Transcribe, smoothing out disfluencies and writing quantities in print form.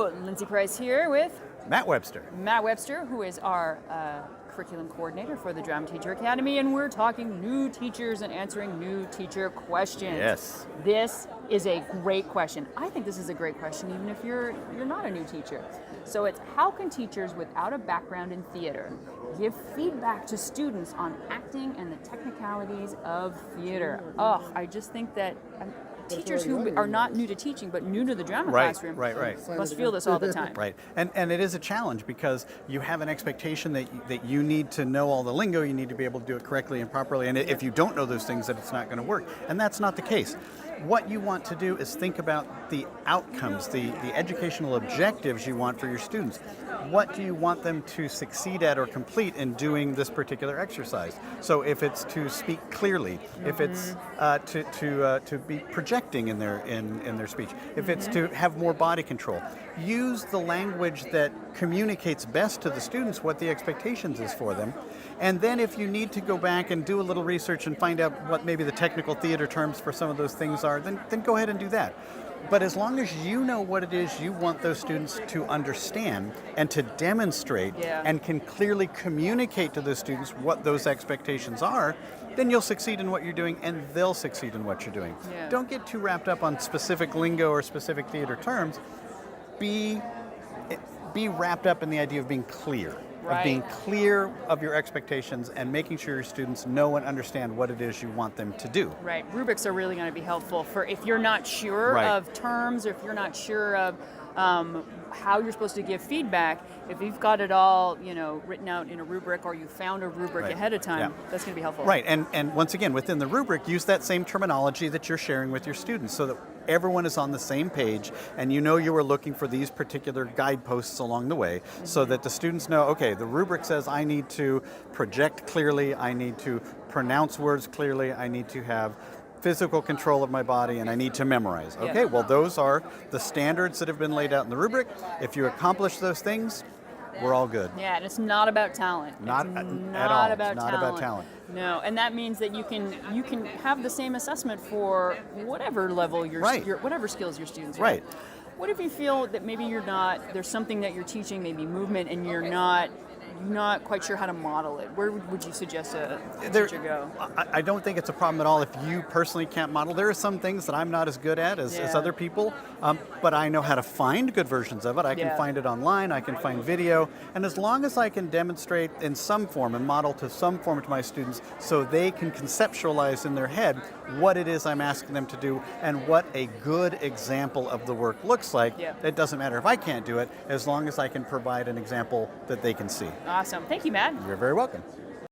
Hello, Lindsay Price here with Matt Webster. Matt Webster, who is our curriculum coordinator for the Drama Teacher Academy, and we're talking new teachers and answering new teacher questions. Yes. This is a great question. I think this is a great question even if you're not a new teacher. So it's how can teachers without a background in theater give feedback to students on acting and the technicalities of theater? Oh, I just think that teachers who are not new to teaching but new to the drama classroom must feel this all the time. Right, and it is a challenge because you have an expectation that you need to know all the lingo, you need to be able to do it correctly and properly, and if you don't know those things, that it's not going to work. And that's not the case. What you want to do is think about the outcomes, the educational objectives you want for your students. What do you want them to succeed at or complete in doing this particular exercise? So if it's to speak clearly, if it's to be projecting in their speech, if it's to have more body control, use the language that communicates best to the students what the expectations is for them. And then if you need to go back and do a little research and find out what maybe the technical theater terms for some of those things are, then go ahead and do that. But as long as you know what it is you want those students to understand and to demonstrate and can clearly communicate to those students what those expectations are, then you'll succeed in what you're doing and they'll succeed in what you're doing. Yeah. Don't get too wrapped up on specific lingo or specific theater terms. Be wrapped up in the idea of being clear. Of being clear of your expectations and making sure your students know and understand what it is you want them to do. Right. Rubrics are really going to be helpful for if you're not sure of terms or if you're not sure of how you're supposed to give feedback. If you've got it all, written out in a rubric or you found a rubric ahead of time, that's going to be helpful. Right. And once again, within the rubric, use that same terminology that you're sharing with your students so that everyone is on the same page and you were looking for these particular guideposts along the way so that the students know, okay, the rubric says I need to project clearly, I need to pronounce words clearly, I need to have physical control of my body, and I need to memorize. Okay, well those are the standards that have been laid out in the rubric. If you accomplish those things, we're all good. Yeah, and it's not about talent. Not it's at all. Not about it's not talent. about talent. No, and that means that you can have the same assessment for whatever level your whatever skills your students have. Right. What if you feel that maybe there's something that you're teaching, maybe movement, and you're not quite sure how to model it? Where would you suggest a teacher go? I don't think it's a problem at all if you personally can't model. There are some things that I'm not as good at as other people, but I know how to find good versions of it. I can find it online, I can find video, and as long as I can demonstrate in some form and model to some form to my students so they can conceptualize in their head what it is I'm asking them to do and what a good example of the work looks like, it doesn't matter if I can't do it, as long as I can provide an example that they can see. Awesome. Thank you, Matt. You're very welcome.